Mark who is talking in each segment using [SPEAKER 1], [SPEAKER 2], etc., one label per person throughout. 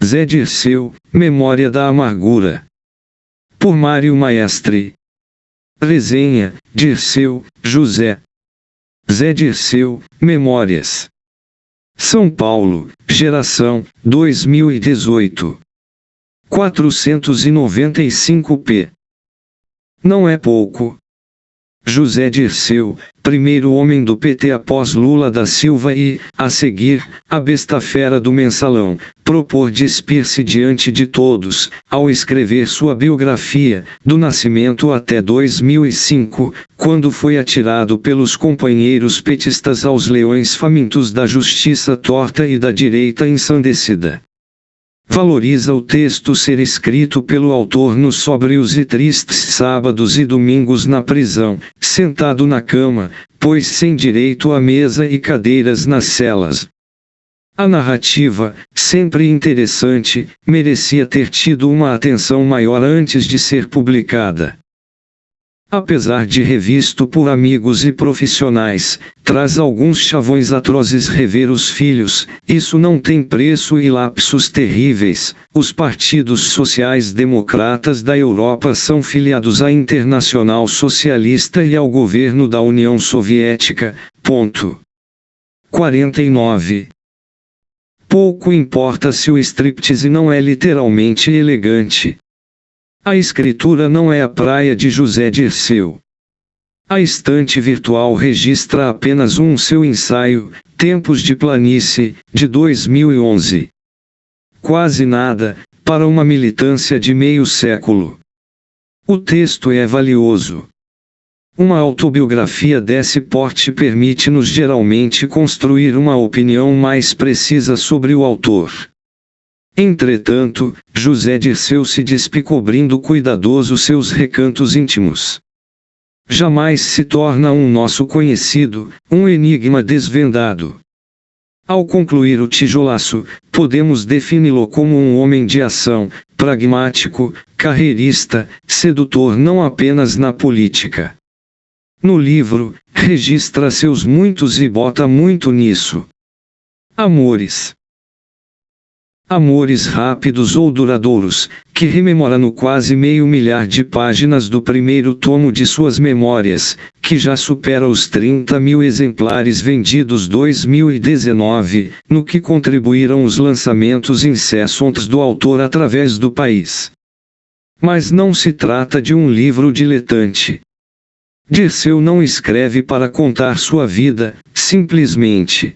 [SPEAKER 1] Zé Dirceu, Memória da Amargura. Por Mário Maestre. Resenha, Dirceu, José. Zé Dirceu, Memórias. São Paulo, Geração, 2018. 495 p. Não é pouco. José Dirceu, primeiro homem do PT após Lula da Silva e, a seguir, a besta fera do mensalão, propor despir-se diante de todos, ao escrever sua biografia, do nascimento até 2005, quando foi atirado pelos companheiros petistas aos leões famintos da justiça torta e da direita ensandecida. Valoriza o texto ser escrito pelo autor nos sóbrios e tristes sábados e domingos na prisão, sentado na cama, pois sem direito a mesa e cadeiras nas celas. A narrativa, sempre interessante, merecia ter tido uma atenção maior antes de ser publicada. Apesar de revisto por amigos e profissionais, traz alguns chavões atrozes rever os filhos, isso não tem preço e lapsos terríveis. Os partidos sociais-democratas da Europa são filiados à Internacional Socialista e ao governo da União Soviética. 49. Pouco importa se o striptease não é literalmente elegante. A escritura não é a praia de José Dirceu. A estante virtual registra apenas seu ensaio, Tempos de Planície, de 2011. Quase nada, para uma militância de meio século. O texto é valioso. Uma autobiografia desse porte permite-nos geralmente construir uma opinião mais precisa sobre o autor. Entretanto, José Dirceu se descobrindo cuidadoso seus recantos íntimos. Jamais se torna nosso conhecido, enigma desvendado. Ao concluir o tijolaço, podemos defini-lo como homem de ação, pragmático, carreirista, sedutor não apenas na política. No livro, registra seus muitos e bota muito nisso. Amores. Amores rápidos ou duradouros, que rememora no quase meio milhar de páginas do primeiro tomo de suas memórias, que já supera os 30 mil exemplares vendidos 2019, no que contribuíram os lançamentos incessantes do autor através do país. Mas não se trata de um livro diletante. Dirceu não escreve para contar sua vida, simplesmente.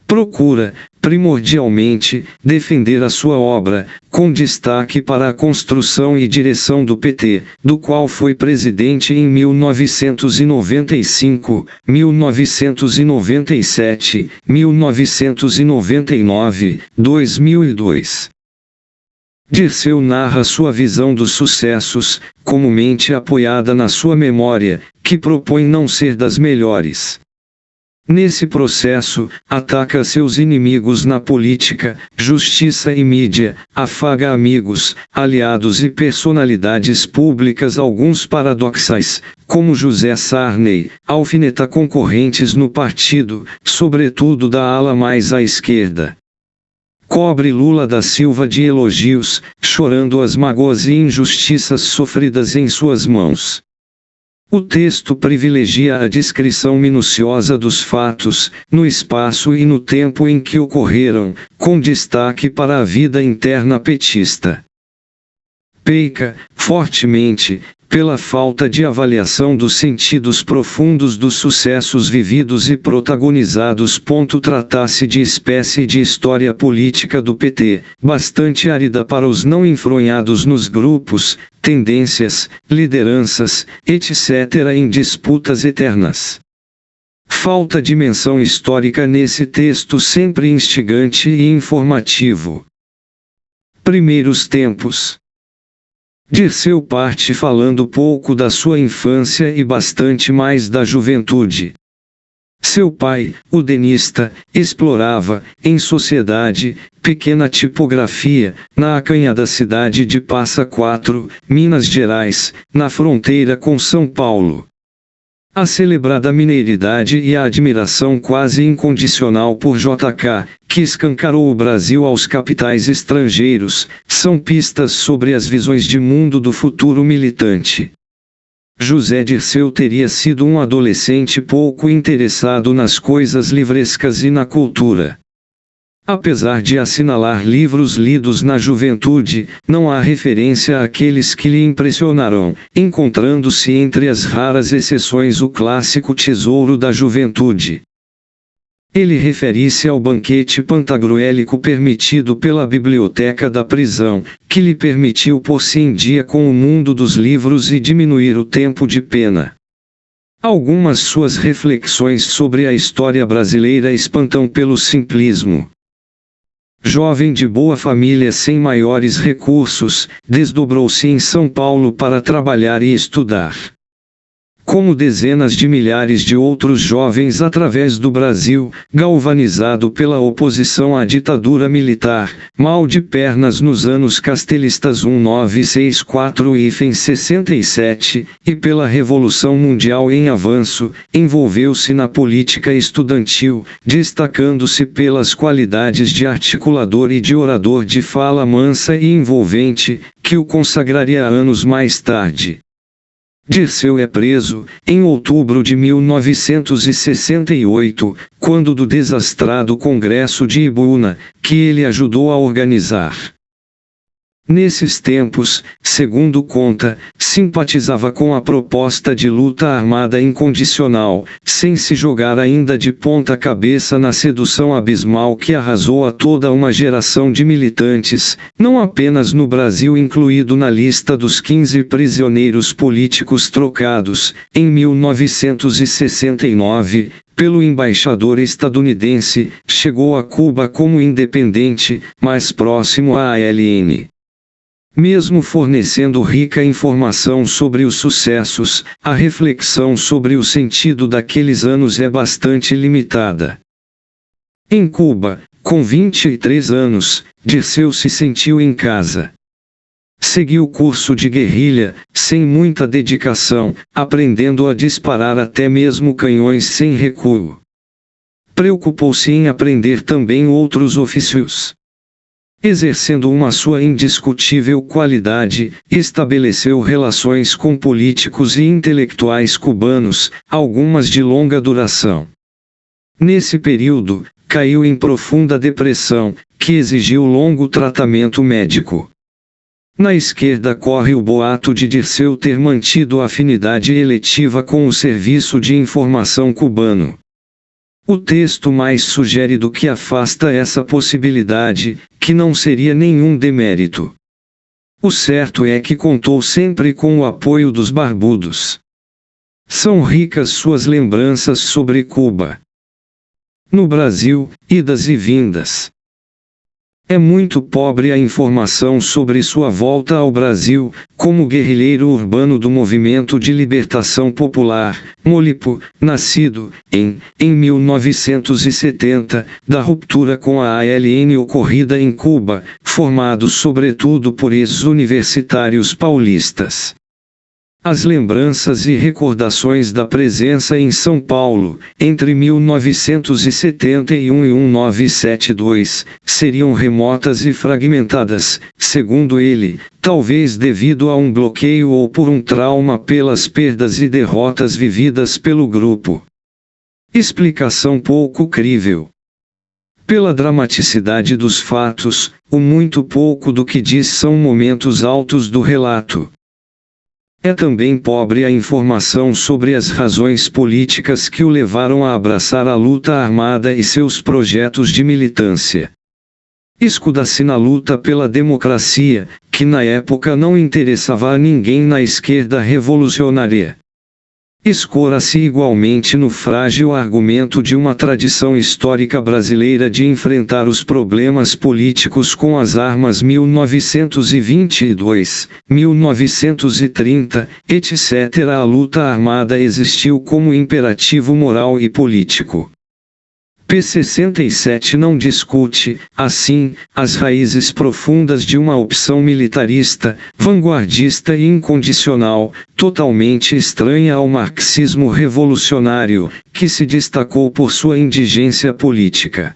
[SPEAKER 1] Procura, primordialmente, defender a sua obra, com destaque para a construção e direção do PT, do qual foi presidente em 1995, 1997, 1999, 2002. Dirceu narra sua visão dos sucessos, comumente apoiada na sua memória, que propõe não ser das melhores. Nesse processo, ataca seus inimigos na política, justiça e mídia, afaga amigos, aliados e personalidades públicas alguns paradoxais, como José Sarney, alfineta concorrentes no partido, sobretudo da ala mais à esquerda. Cobre Lula da Silva de elogios, chorando as mágoas e injustiças sofridas em suas mãos. O texto privilegia a descrição minuciosa dos fatos, no espaço e no tempo em que ocorreram, com destaque para a vida interna petista. Peca, fortemente, pela falta de avaliação dos sentidos profundos dos sucessos vividos e protagonizados. Trata-se de espécie de história política do PT, bastante árida para os não enfronhados nos grupos, tendências, lideranças, etc. em disputas eternas. Falta dimensão histórica nesse texto sempre instigante e informativo. Primeiros tempos. Dirceu parte falando pouco da sua infância e bastante mais da juventude. Seu pai, o denista, explorava, em sociedade, pequena tipografia, na acanhada cidade de Passa Quatro, Minas Gerais, na fronteira com São Paulo. A celebrada mineiridade e a admiração quase incondicional por J.K., que escancarou o Brasil aos capitais estrangeiros, são pistas sobre as visões de mundo do futuro militante. José Dirceu teria sido um adolescente pouco interessado nas coisas livrescas e na cultura. Apesar de assinalar livros lidos na juventude, não há referência àqueles que lhe impressionaram, encontrando-se entre as raras exceções o clássico Tesouro da Juventude. Ele refere-se ao banquete pantagruélico permitido pela biblioteca da prisão, que lhe permitiu pôr-se em dia com o mundo dos livros e diminuir o tempo de pena. Algumas suas reflexões sobre a história brasileira espantam pelo simplismo. Jovem de boa família sem maiores recursos, desdobrou-se em São Paulo para trabalhar e estudar. Como dezenas de milhares de outros jovens através do Brasil, galvanizado pela oposição à ditadura militar, mal de pernas nos anos castelistas 1964 e 67, e pela Revolução Mundial em avanço, envolveu-se na política estudantil, destacando-se pelas qualidades de articulador e de orador de fala mansa e envolvente, que o consagraria anos mais tarde. Dirceu é preso, em outubro de 1968, quando do desastrado Congresso de Ibuana, que ele ajudou a organizar. Nesses tempos, segundo conta, simpatizava com a proposta de luta armada incondicional, sem se jogar ainda de ponta cabeça na sedução abismal que arrasou a toda uma geração de militantes, não apenas no Brasil incluído na lista dos 15 prisioneiros políticos trocados, em 1969, pelo embaixador estadunidense, chegou a Cuba como independente, mais próximo à ALN. Mesmo fornecendo rica informação sobre os sucessos, a reflexão sobre o sentido daqueles anos é bastante limitada. Em Cuba, com 23 anos, Dirceu se sentiu em casa. Seguiu o curso de guerrilha, sem muita dedicação, aprendendo a disparar até mesmo canhões sem recuo. Preocupou-se em aprender também outros ofícios. Exercendo uma sua indiscutível qualidade, estabeleceu relações com políticos e intelectuais cubanos, algumas de longa duração. Nesse período, caiu em profunda depressão, que exigiu longo tratamento médico. Na esquerda corre o boato de Dirceu ter mantido afinidade eletiva com o Serviço de Informação cubano. O texto mais sugere do que afasta essa possibilidade, que não seria nenhum demérito. O certo é que contou sempre com o apoio dos barbudos. São ricas suas lembranças sobre Cuba. No Brasil, idas e vindas. É muito pobre a informação sobre sua volta ao Brasil, como guerrilheiro urbano do Movimento de Libertação Popular, Molipo, nascido, em 1970, da ruptura com a ALN ocorrida em Cuba, formado sobretudo por ex-universitários paulistas. As lembranças e recordações da presença em São Paulo, entre 1971 e 1972, seriam remotas e fragmentadas, segundo ele, talvez devido a um bloqueio ou por um trauma pelas perdas e derrotas vividas pelo grupo. Explicação pouco crível. Pela dramaticidade dos fatos, o muito pouco do que diz são momentos altos do relato. É também pobre a informação sobre as razões políticas que o levaram a abraçar a luta armada e seus projetos de militância. Escuda-se na luta pela democracia, que na época não interessava a ninguém na esquerda revolucionária. Escora-se igualmente no frágil argumento de uma tradição histórica brasileira de enfrentar os problemas políticos com as armas 1922, 1930, etc. A luta armada existiu como imperativo moral e político. P67 não discute, assim, as raízes profundas de uma opção militarista, vanguardista e incondicional, totalmente estranha ao marxismo revolucionário, que se destacou por sua indigência política.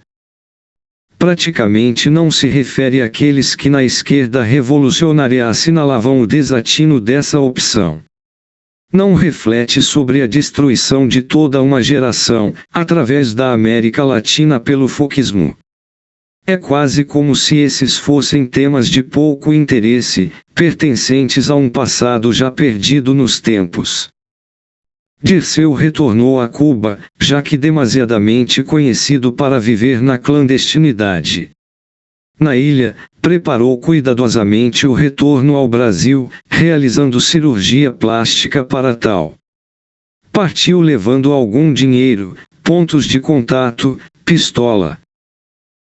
[SPEAKER 1] Praticamente não se refere àqueles que na esquerda revolucionária assinalavam o desatino dessa opção. Não reflete sobre a destruição de toda uma geração, através da América Latina pelo foquismo. É quase como se esses fossem temas de pouco interesse, pertencentes a um passado já perdido nos tempos. Dirceu retornou a Cuba, já que demasiadamente conhecido para viver na clandestinidade. Na ilha, preparou cuidadosamente o retorno ao Brasil, realizando cirurgia plástica para tal. Partiu levando algum dinheiro, pontos de contato, pistola.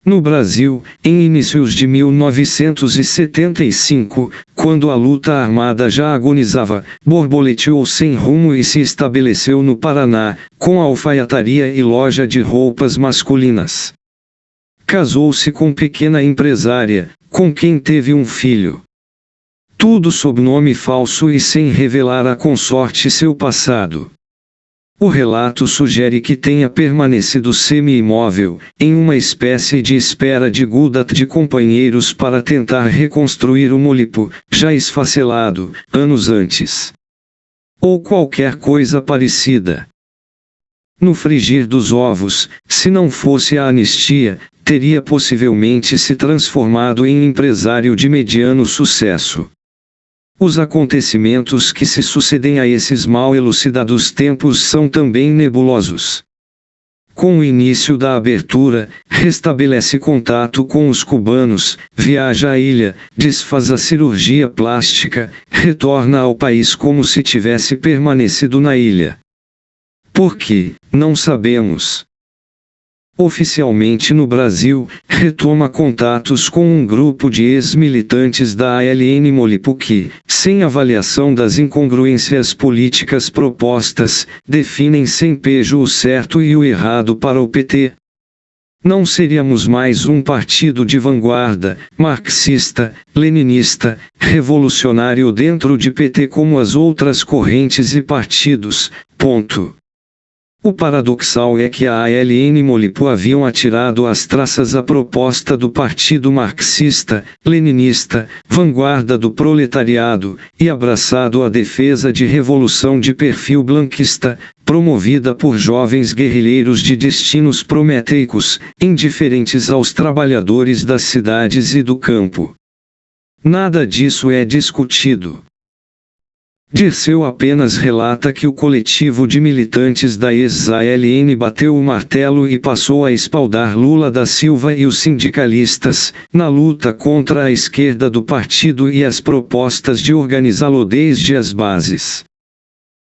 [SPEAKER 1] No Brasil, em inícios de 1975, quando a luta armada já agonizava, borboleteou sem rumo e se estabeleceu no Paraná, com alfaiataria e loja de roupas masculinas. Casou-se com pequena empresária, com quem teve um filho. Tudo sob nome falso e sem revelar à consorte seu passado. O relato sugere que tenha permanecido semi-imóvel, em uma espécie de espera de Gudat de companheiros para tentar reconstruir o Molipo, já esfacelado, anos antes. Ou qualquer coisa parecida. No frigir dos ovos, se não fosse a anistia, teria possivelmente se transformado em empresário de mediano sucesso. Os acontecimentos que se sucedem a esses mal elucidados tempos são também nebulosos. Com o início da abertura, restabelece contato com os cubanos, viaja à ilha, desfaz a cirurgia plástica, retorna ao país como se tivesse permanecido na ilha. Por que, não sabemos. Oficialmente no Brasil, retoma contatos com um grupo de ex-militantes da ALN Molipo que, sem avaliação das incongruências políticas propostas, definem sem pejo o certo e o errado para o PT. Não seríamos mais um partido de vanguarda, marxista, leninista, revolucionário dentro de PT como as outras correntes e partidos, ponto. O paradoxal é que a ALN Molipo haviam atirado às traças a proposta do partido marxista, leninista, vanguarda do proletariado, e abraçado a defesa de revolução de perfil blanquista, promovida por jovens guerrilheiros de destinos prometeicos, indiferentes aos trabalhadores das cidades e do campo. Nada disso é discutido. Dirceu apenas relata que o coletivo de militantes da ex-ALN bateu o martelo e passou a espaldar Lula da Silva e os sindicalistas, na luta contra a esquerda do partido e as propostas de organizá-lo desde as bases.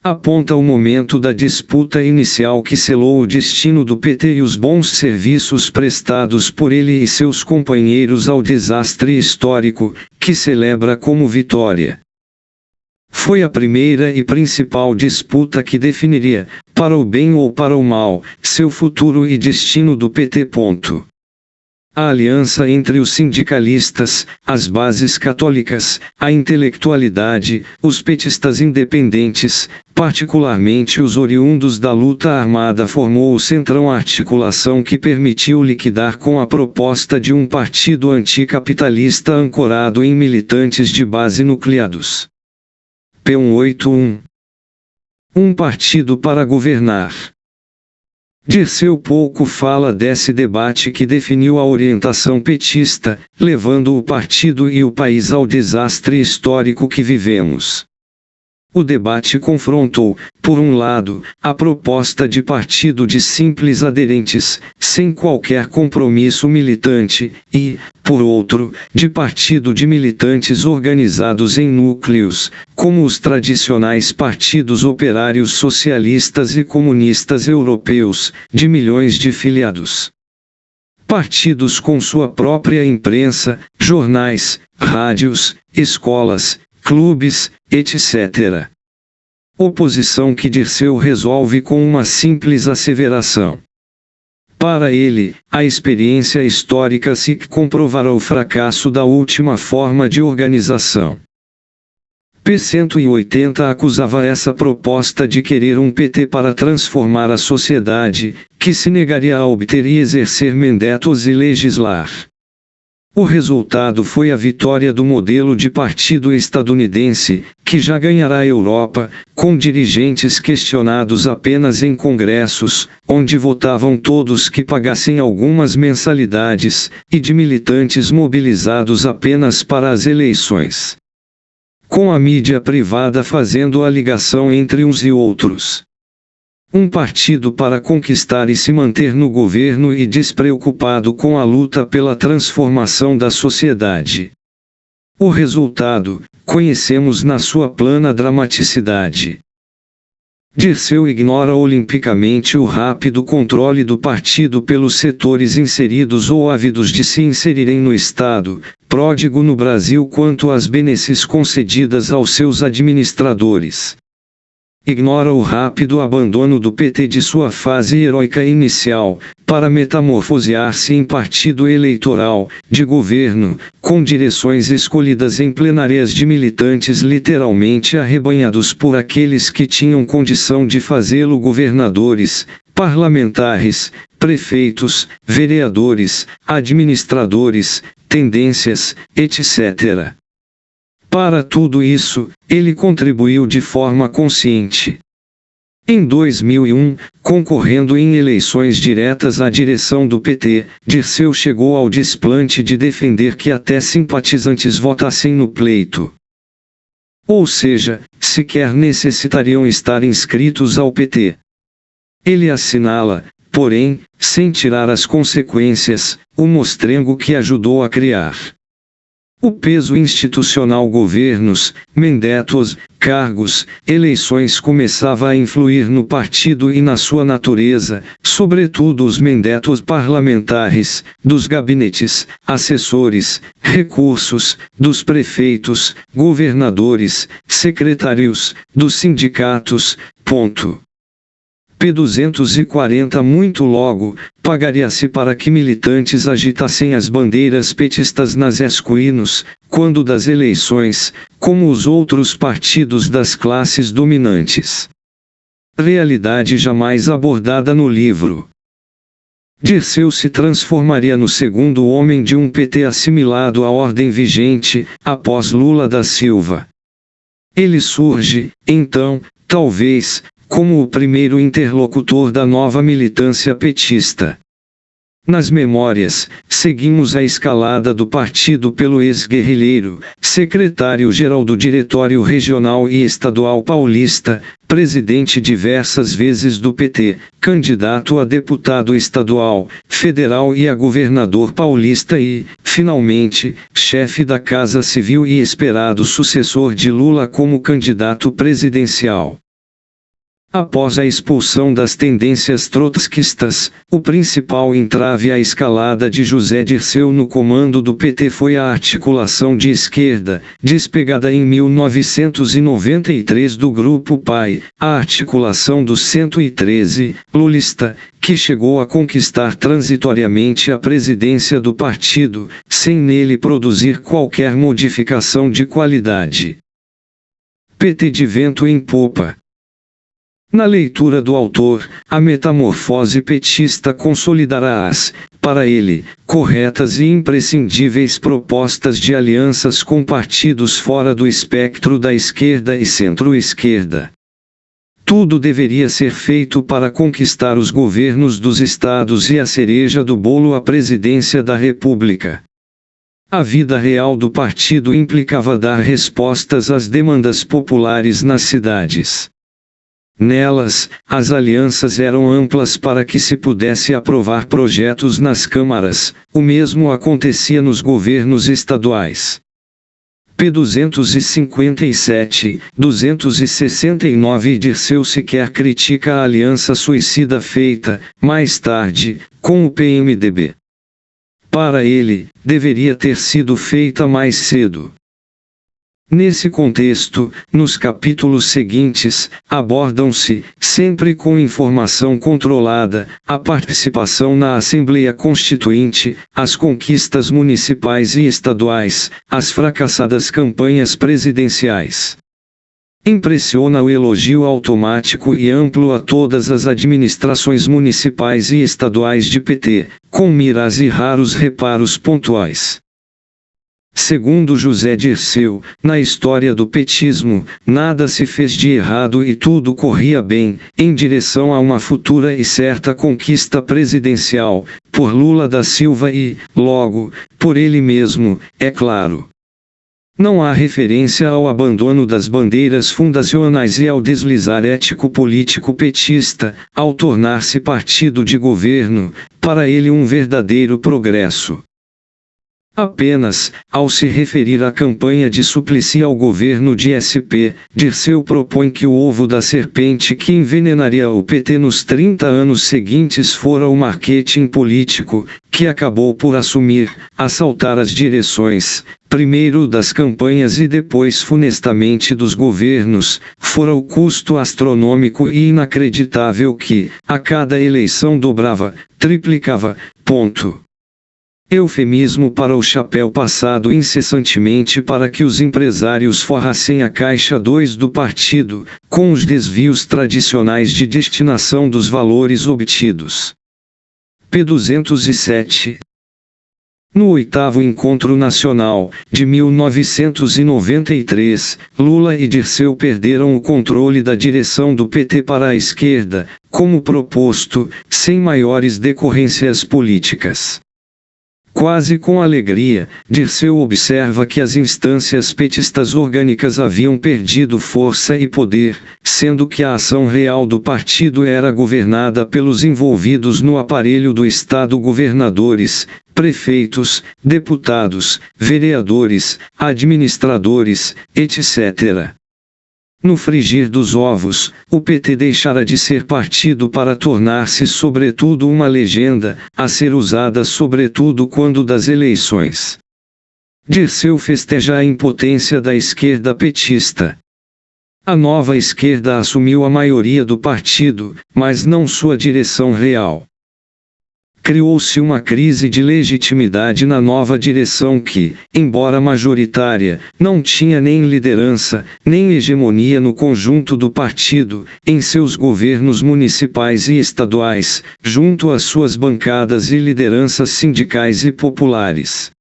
[SPEAKER 1] Aponta o momento da disputa inicial que selou o destino do PT e os bons serviços prestados por ele e seus companheiros ao desastre histórico, que celebra como vitória. Foi a primeira e principal disputa que definiria, para o bem ou para o mal, seu futuro e destino do PT. A aliança entre os sindicalistas, as bases católicas, a intelectualidade, os petistas independentes, particularmente os oriundos da luta armada, formou o centrão articulação que permitiu liquidar com a proposta de um partido anticapitalista ancorado em militantes de base nucleados. P181. Um partido para governar. Dirceu pouco fala desse debate que definiu a orientação petista, levando o partido e o país ao desastre histórico que vivemos. O debate confrontou, por um lado, a proposta de partido de simples aderentes, sem qualquer compromisso militante, e, por outro, de partido de militantes organizados em núcleos, como os tradicionais partidos operários socialistas e comunistas europeus, de milhões de filiados. Partidos com sua própria imprensa, jornais, rádios, escolas, clubes, etc. Oposição que Dirceu resolve com uma simples asseveração. Para ele, a experiência histórica se comprovará o fracasso da última forma de organização. P-180 acusava essa proposta de querer um PT para transformar a sociedade, que se negaria a obter e exercer mandatos e legislar. O resultado foi a vitória do modelo de partido estadunidense, que já ganhará a Europa, com dirigentes questionados apenas em congressos, onde votavam todos que pagassem algumas mensalidades, e de militantes mobilizados apenas para as eleições. Com a mídia privada fazendo a ligação entre uns e outros. Um partido para conquistar e se manter no governo e despreocupado com a luta pela transformação da sociedade. O resultado, conhecemos na sua plana dramaticidade. Dirceu ignora olimpicamente o rápido controle do partido pelos setores inseridos ou ávidos de se inserirem no Estado, pródigo no Brasil quanto às benesses concedidas aos seus administradores. Ignora o rápido abandono do PT de sua fase heróica inicial, para metamorfosear-se em partido eleitoral, de governo, com direções escolhidas em plenárias de militantes literalmente arrebanhados por aqueles que tinham condição de fazê-lo governadores, parlamentares, prefeitos, vereadores, administradores, tendências, etc. Para tudo isso, ele contribuiu de forma consciente. Em 2001, concorrendo em eleições diretas à direção do PT, Dirceu chegou ao desplante de defender que até simpatizantes votassem no pleito. Ou seja, sequer necessitariam estar inscritos ao PT. Ele assinala, porém, sem tirar as consequências, o mostrengo que ajudou a criar. O peso institucional governos, mandatos, cargos, eleições começava a influir no partido e na sua natureza, sobretudo os mandatos parlamentares, dos gabinetes, assessores, recursos, dos prefeitos, governadores, secretários, dos sindicatos, P-240 muito logo, pagaria-se para que militantes agitassem as bandeiras petistas nas esquinas, quando das eleições, como os outros partidos das classes dominantes. Realidade jamais abordada no livro. Dirceu se transformaria no segundo homem de um PT assimilado à ordem vigente, após Lula da Silva. Ele surge, então, talvez, como o primeiro interlocutor da nova militância petista. Nas memórias, seguimos a escalada do partido pelo ex-guerrilheiro, secretário-geral do Diretório Regional e Estadual Paulista, presidente diversas vezes do PT, candidato a deputado estadual, federal e a governador paulista e, finalmente, chefe da Casa Civil e esperado sucessor de Lula como candidato presidencial. Após a expulsão das tendências trotskistas, o principal entrave à escalada de José Dirceu no comando do PT foi a articulação de esquerda, despegada em 1993 do Grupo PAI, a articulação do 113, lulista, que chegou a conquistar transitoriamente a presidência do partido, sem nele produzir qualquer modificação de qualidade. PT de vento em popa. Na leitura do autor, a metamorfose petista consolidará as, para ele, corretas e imprescindíveis propostas de alianças com partidos fora do espectro da esquerda e centro-esquerda. Tudo deveria ser feito para conquistar os governos dos estados e a cereja do bolo a presidência da República. A vida real do partido implicava dar respostas às demandas populares nas cidades. Nelas, as alianças eram amplas para que se pudesse aprovar projetos nas câmaras, o mesmo acontecia nos governos estaduais. P-257, 269 Dirceu sequer critica a aliança suicida feita, mais tarde, com o PMDB. Para ele, deveria ter sido feita mais cedo. Nesse contexto, nos capítulos seguintes, abordam-se, sempre com informação controlada, a participação na Assembleia Constituinte, as conquistas municipais e estaduais, as fracassadas campanhas presidenciais. Impressiona o elogio automático e amplo a todas as administrações municipais e estaduais de PT, com miras e raros reparos pontuais. Segundo José Dirceu, na história do petismo, nada se fez de errado e tudo corria bem, em direção a uma futura e certa conquista presidencial, por Lula da Silva e, logo, por ele mesmo, é claro. Não há referência ao abandono das bandeiras fundacionais e ao deslizar ético-político petista, ao tornar-se partido de governo, para ele um verdadeiro progresso. Apenas, ao se referir à campanha de Suplicy ao governo de SP, Dirceu propõe que o ovo da serpente que envenenaria o PT nos 30 anos seguintes fora o marketing político, que acabou por assumir, assaltar as direções, primeiro das campanhas e depois funestamente dos governos, fora o custo astronômico e inacreditável que, a cada eleição dobrava, triplicava, ponto. Eufemismo para o chapéu passado incessantemente para que os empresários forrassem a caixa 2 do partido, com os desvios tradicionais de destinação dos valores obtidos. P. 207. No 8º Encontro Nacional, de 1993, Lula e Dirceu perderam o controle da direção do PT para a esquerda, como proposto, sem maiores decorrências políticas. Quase com alegria, Dirceu observa que as instâncias petistas orgânicas haviam perdido força e poder, sendo que a ação real do partido era governada pelos envolvidos no aparelho do Estado: governadores, prefeitos, deputados, vereadores, administradores, etc. No frigir dos ovos, o PT deixara de ser partido para tornar-se sobretudo uma legenda, a ser usada sobretudo quando das eleições. Dirceu festeja a impotência da esquerda petista. A nova esquerda assumiu a maioria do partido, mas não sua direção real. Criou-se uma crise de legitimidade na nova direção que, embora majoritária, não tinha nem liderança, nem hegemonia no conjunto do partido, em seus governos municipais e estaduais, junto às suas bancadas e lideranças sindicais e populares.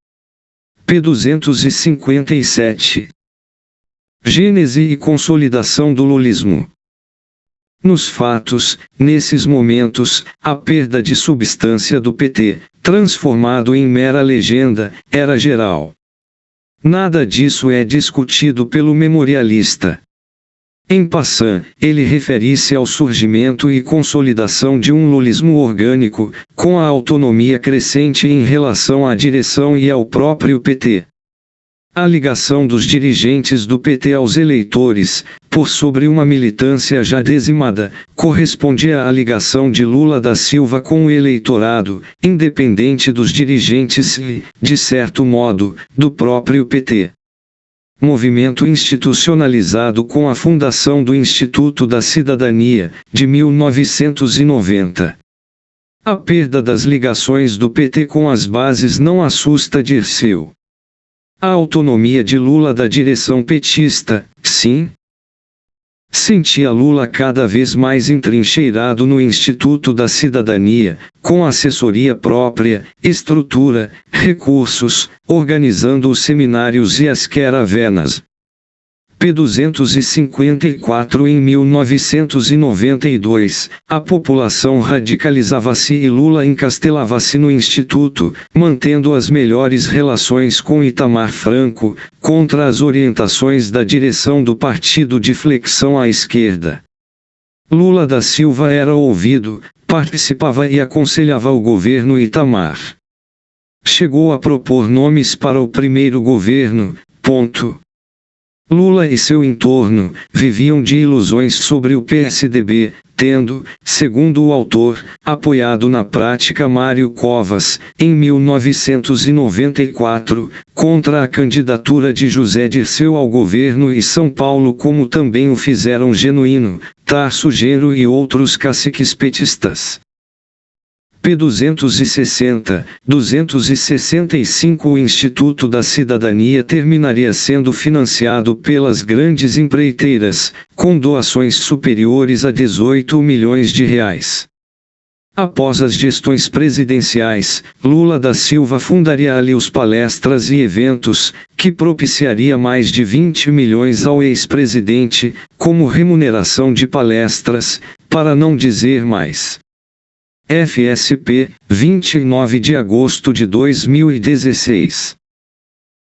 [SPEAKER 1] P. 257. Gênese e consolidação do lulismo. Nos fatos, nesses momentos, a perda de substância do PT, transformado em mera legenda, era geral. Nada disso é discutido pelo memorialista. Em passant, ele refere-se ao surgimento e consolidação de um lulismo orgânico, com a autonomia crescente em relação à direção e ao próprio PT. A ligação dos dirigentes do PT aos eleitores, por sobre uma militância já dizimada, correspondia à ligação de Lula da Silva com o eleitorado, independente dos dirigentes e, de certo modo, do próprio PT. Movimento institucionalizado com a fundação do Instituto da Cidadania, de 1990. A perda das ligações do PT com as bases não assusta Dirceu. A autonomia de Lula da direção petista, sim. Sentia Lula cada vez mais entrincheirado no Instituto da Cidadania, com assessoria própria, estrutura, recursos, organizando os seminários e as queravenas. P. 254. Em 1992, a população radicalizava-se e Lula encastelava-se no Instituto, mantendo as melhores relações com Itamar Franco, contra as orientações da direção do partido de flexão à esquerda. Lula da Silva era ouvido, participava e aconselhava o governo Itamar. Chegou a propor nomes para o primeiro governo, ponto. Lula e seu entorno viviam de ilusões sobre o PSDB, tendo, segundo o autor, apoiado na prática Mário Covas, em 1994, contra a candidatura de José Dirceu ao governo e São Paulo, como também o fizeram Genuíno, Tarso Genro e outros caciques petistas. P. 265 O Instituto da Cidadania terminaria sendo financiado pelas grandes empreiteiras, com doações superiores a 18 milhões de reais. Após as gestões presidenciais, Lula da Silva fundaria ali os palestras e eventos, que propiciaria mais de 20 milhões ao ex-presidente, como remuneração de palestras, para não dizer mais. FSP, 29 de agosto de 2016.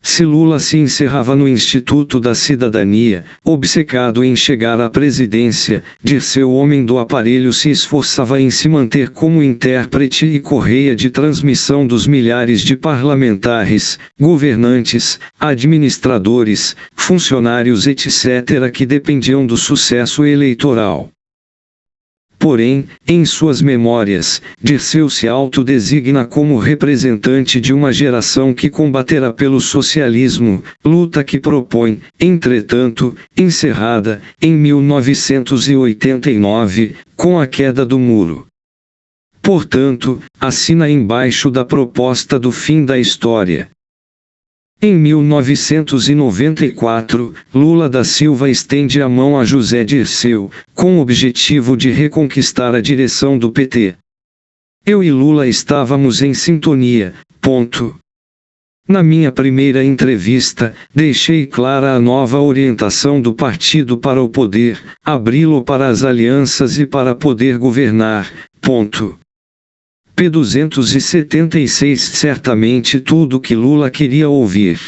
[SPEAKER 1] Se Lula se encerrava no Instituto da Cidadania, obcecado em chegar à presidência, Dirceu, homem do aparelho, se esforçava em se manter como intérprete e correia de transmissão dos milhares de parlamentares, governantes, administradores, funcionários etc. que dependiam do sucesso eleitoral. Porém, em suas memórias, Dirceu se autodesigna como representante de uma geração que combaterá pelo socialismo, luta que propõe, entretanto, encerrada, em 1989, com a queda do muro. Portanto, assina embaixo da proposta do fim da história. Em 1994, Lula da Silva estende a mão a José Dirceu, com o objetivo de reconquistar a direção do PT. Eu e Lula estávamos em sintonia. Na minha primeira entrevista, deixei clara a nova orientação do partido para o poder, abri-lo para as alianças e para poder governar. P. 276 Certamente tudo o que Lula queria ouvir.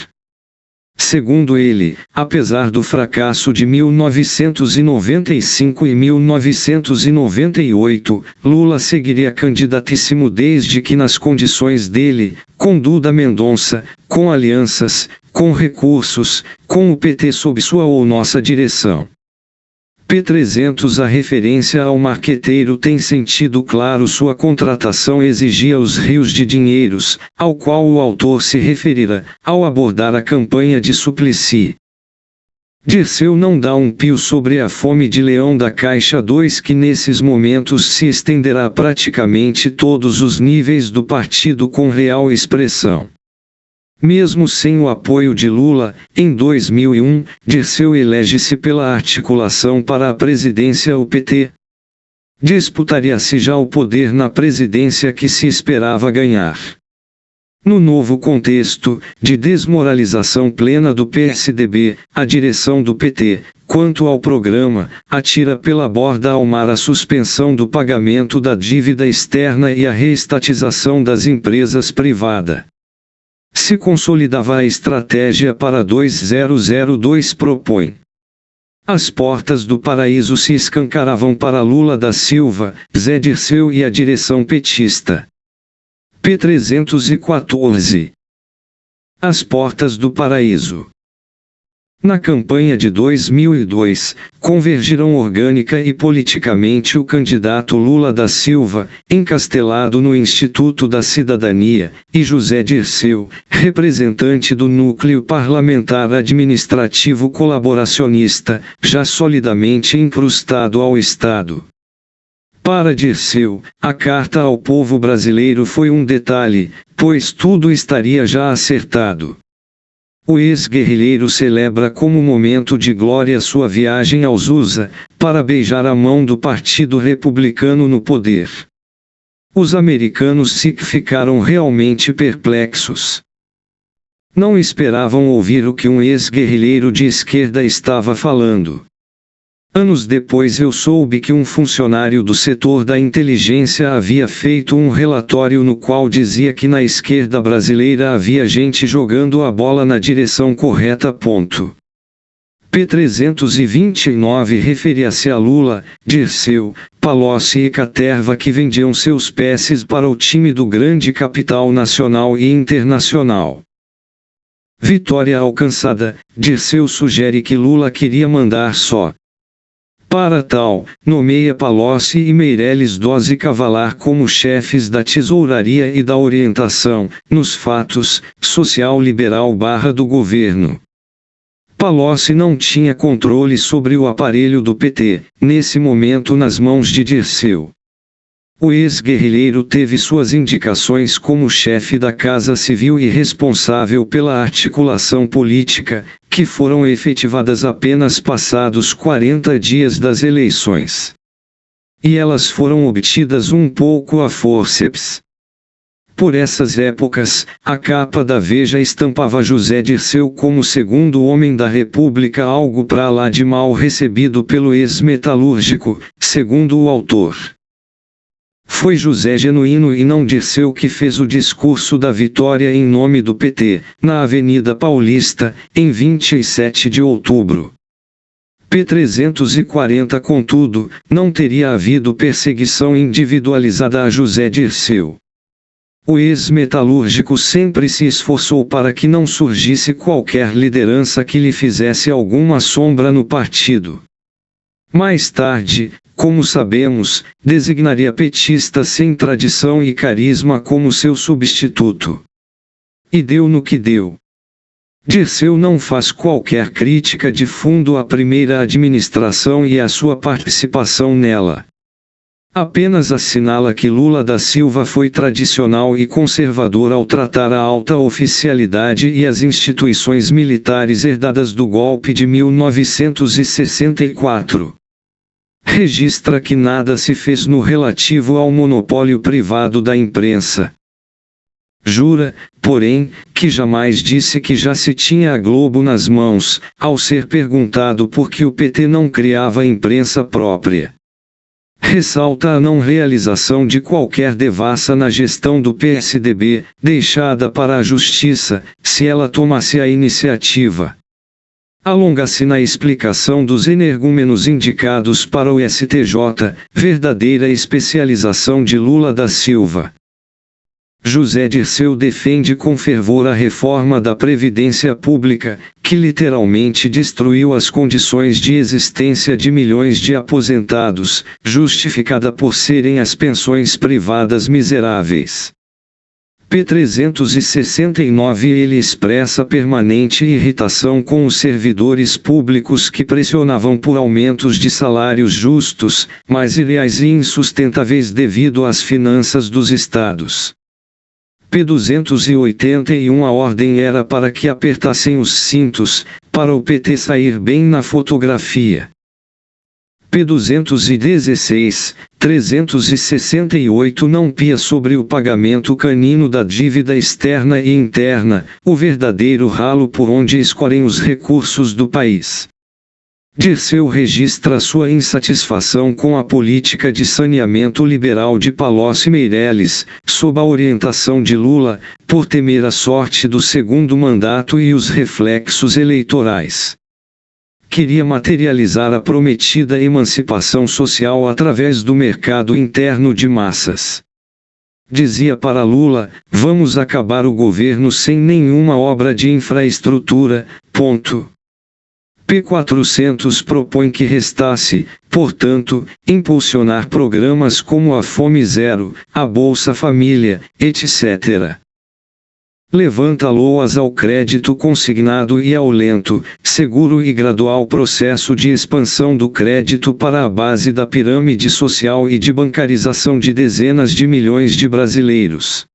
[SPEAKER 1] Segundo ele, apesar do fracasso de 1995 e 1998, Lula seguiria candidatíssimo desde que nas condições dele, com Duda Mendonça, com alianças, com recursos, com o PT sob sua ou nossa direção. P. 300 A referência ao marqueteiro tem sentido claro. Sua contratação exigia os rios de dinheiros, ao qual o autor se referira, ao abordar a campanha de Suplicy. Dirceu não dá um pio sobre a fome de leão da Caixa 2, que nesses momentos se estenderá a praticamente todos os níveis do partido com real expressão. Mesmo sem o apoio de Lula, em 2001, Dirceu elege-se pela articulação para a presidência. O PT disputaria-se já o poder na presidência que se esperava ganhar. No novo contexto, de desmoralização plena do PSDB, a direção do PT, quanto ao programa, atira pela borda ao mar a suspensão do pagamento da dívida externa e a reestatização das empresas privadas. Se consolidava a estratégia para 2002 propõe. As portas do paraíso se escancaravam para Lula da Silva, Zé Dirceu e a direção petista. P. 314. As portas do paraíso. Na campanha de 2002, convergiram orgânica e politicamente o candidato Lula da Silva, encastelado no Instituto da Cidadania, e José Dirceu, representante do núcleo parlamentar administrativo colaboracionista, já solidamente incrustado ao Estado. Para Dirceu, a carta ao povo brasileiro foi um detalhe, pois tudo estaria já acertado. O ex-guerrilheiro celebra como momento de glória sua viagem aos USA, para beijar a mão do Partido Republicano no poder. Os americanos ficaram realmente perplexos. Não esperavam ouvir o que um ex-guerrilheiro de esquerda estava falando. Anos depois eu soube que um funcionário do setor da inteligência havia feito um relatório no qual dizia que na esquerda brasileira havia gente jogando a bola na direção correta. P. 329 referia-se a Lula, Dirceu, Palocci e Caterva, que vendiam seus passes para o time do grande capital nacional e internacional. Vitória alcançada, Dirceu sugere que Lula queria mandar só. Para tal, nomeia Palocci e Meirelles Dose Cavalar como chefes da tesouraria e da orientação, nos fatos, social-liberal do governo. Palocci não tinha controle sobre o aparelho do PT, nesse momento nas mãos de Dirceu. O ex-guerrilheiro teve suas indicações como chefe da Casa Civil e responsável pela articulação política, que foram efetivadas apenas passados 40 dias das eleições. E elas foram obtidas um pouco a forceps. Por essas épocas, a capa da Veja estampava José Dirceu como segundo homem da República, algo pra lá de mal recebido pelo ex-metalúrgico, segundo o autor. Foi José Genuíno e não Dirceu que fez o discurso da vitória em nome do PT, na Avenida Paulista, em 27 de outubro. P340. Contudo, não teria havido perseguição individualizada a José Dirceu. O ex-metalúrgico sempre se esforçou para que não surgisse qualquer liderança que lhe fizesse alguma sombra no partido. Mais tarde, como sabemos, designaria petista sem tradição e carisma como seu substituto. E deu no que deu. Dirceu não faz qualquer crítica de fundo à primeira administração e à sua participação nela. Apenas assinala que Lula da Silva foi tradicional e conservador ao tratar a alta oficialidade e as instituições militares herdadas do golpe de 1964. Registra que nada se fez no relativo ao monopólio privado da imprensa. Jura, porém, que jamais disse que já se tinha a Globo nas mãos, ao ser perguntado por que o PT não criava imprensa própria. Ressalta a não realização de qualquer devassa na gestão do PSDB, deixada para a Justiça, se ela tomasse a iniciativa. Alonga-se na explicação dos energúmenos indicados para o STJ, verdadeira especialização de Lula da Silva. José Dirceu defende com fervor a reforma da Previdência Pública, que literalmente destruiu as condições de existência de milhões de aposentados, justificada por serem as pensões privadas miseráveis. P369. Ele expressa permanente irritação com os servidores públicos que pressionavam por aumentos de salários justos, mas irreais e insustentáveis devido às finanças dos estados. P281. A ordem era para que apertassem os cintos, para o PT sair bem na fotografia. P216, 368. Não pia sobre o pagamento canino da dívida externa e interna, o verdadeiro ralo por onde escorrem os recursos do país. Dirceu registra sua insatisfação com a política de saneamento liberal de Palocci e Meirelles, sob a orientação de Lula, por temer a sorte do segundo mandato e os reflexos eleitorais. Queria materializar a prometida emancipação social através do mercado interno de massas. Dizia para Lula: vamos acabar o governo sem nenhuma obra de infraestrutura, ponto. P400 propõe que restasse, portanto, impulsionar programas como a Fome Zero, a Bolsa Família, etc. Levanta loas ao crédito consignado e ao lento, seguro e gradual processo de expansão do crédito para a base da pirâmide social e de bancarização de dezenas de milhões de brasileiros.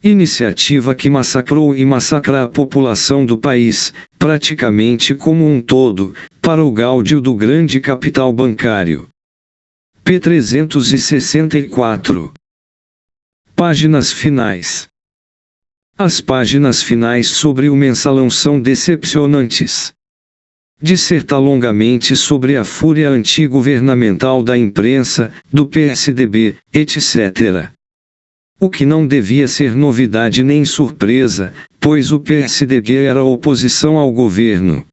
[SPEAKER 1] Iniciativa que massacrou e massacra a população do país, praticamente como um todo, para o gáudio do grande capital bancário. P364. Páginas finais. As páginas finais sobre o mensalão são decepcionantes. Disserta longamente sobre a fúria antigovernamental da imprensa, do PSDB, etc. O que não devia ser novidade nem surpresa, pois o PSDB era oposição ao governo.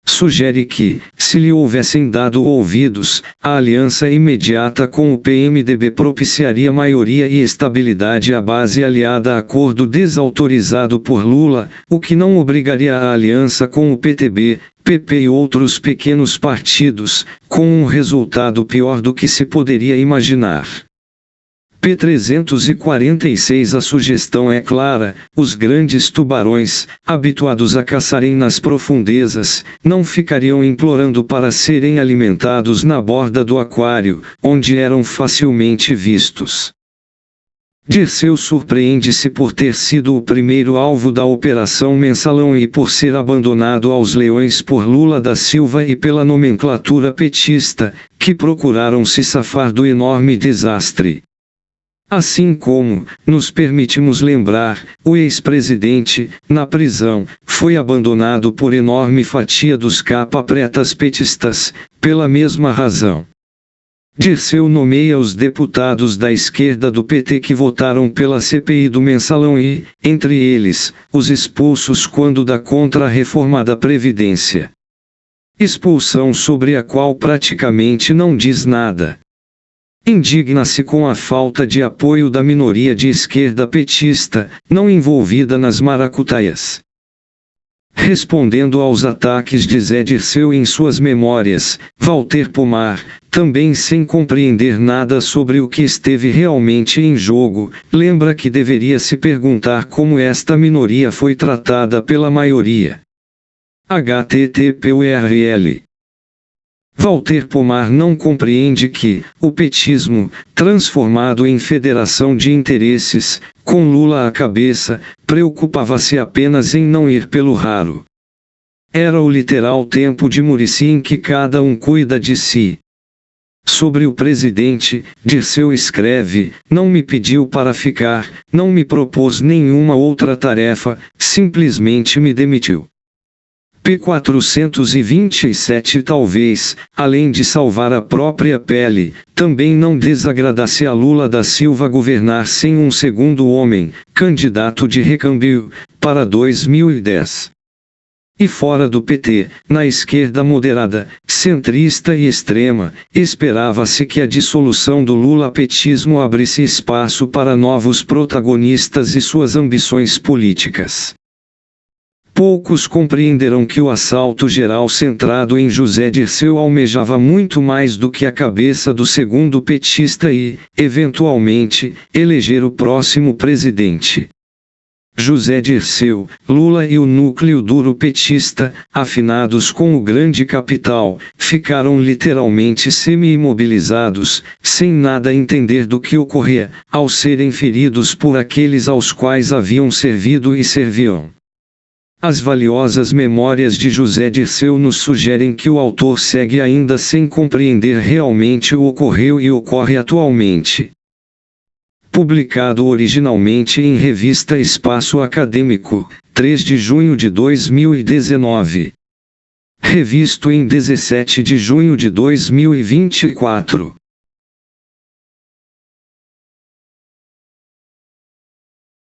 [SPEAKER 1] Sugere que, se lhe houvessem dado ouvidos, a aliança imediata com o PMDB propiciaria maioria e estabilidade à base aliada a acordo desautorizado por Lula, o que não obrigaria a aliança com o PTB, PP e outros pequenos partidos, com um resultado pior do que se poderia imaginar. P346 A sugestão é clara: os grandes tubarões, habituados a caçarem nas profundezas, não ficariam implorando para serem alimentados na borda do aquário, onde eram facilmente vistos. Dirceu surpreende-se por ter sido o primeiro alvo da Operação Mensalão e por ser abandonado aos leões por Lula da Silva e pela nomenclatura petista, que procuraram se safar do enorme desastre. Assim como, nos permitimos lembrar, o ex-presidente, na prisão, foi abandonado por enorme fatia dos capa-pretas petistas, pela mesma razão. Dirceu nomeia os deputados da esquerda do PT que votaram pela CPI do Mensalão e, entre eles, os expulsos quando da contra-reforma da Previdência. Expulsão sobre a qual praticamente não diz nada. Indigna-se com a falta de apoio da minoria de esquerda petista, não envolvida nas maracutaias. Respondendo aos ataques de Zé Dirceu em suas memórias, Walter Pomar, também sem compreender nada sobre o que esteve realmente em jogo, lembra que deveria se perguntar como esta minoria foi tratada pela maioria. http://url Walter Pomar não compreende que, o petismo, transformado em federação de interesses, com Lula à cabeça, preocupava-se apenas em não ir pelo raro. Era o literal tempo de Muricy em que cada um cuida de si. Sobre o presidente, Dirceu escreve: não me pediu para ficar, não me propôs nenhuma outra tarefa, simplesmente me demitiu. P427 Talvez, além de salvar a própria pele, também não desagradasse a Lula da Silva governar sem um segundo homem, candidato de recâmbio, para 2010. E fora do PT, na esquerda moderada, centrista e extrema, esperava-se que a dissolução do lulapetismo abrisse espaço para novos protagonistas e suas ambições políticas. Poucos compreenderão que o assalto geral centrado em José Dirceu almejava muito mais do que a cabeça do segundo petista e, eventualmente, eleger o próximo presidente. José Dirceu, Lula e o núcleo duro petista, afinados com o grande capital, ficaram literalmente semi-imobilizados, sem nada entender do que ocorria, ao serem feridos por aqueles aos quais haviam servido e serviam. As valiosas memórias de José Dirceu nos sugerem que o autor segue ainda sem compreender realmente o ocorreu e ocorre atualmente. Publicado originalmente em revista Espaço Acadêmico, 3 de junho de 2019. Revisto em 17 de junho de 2024.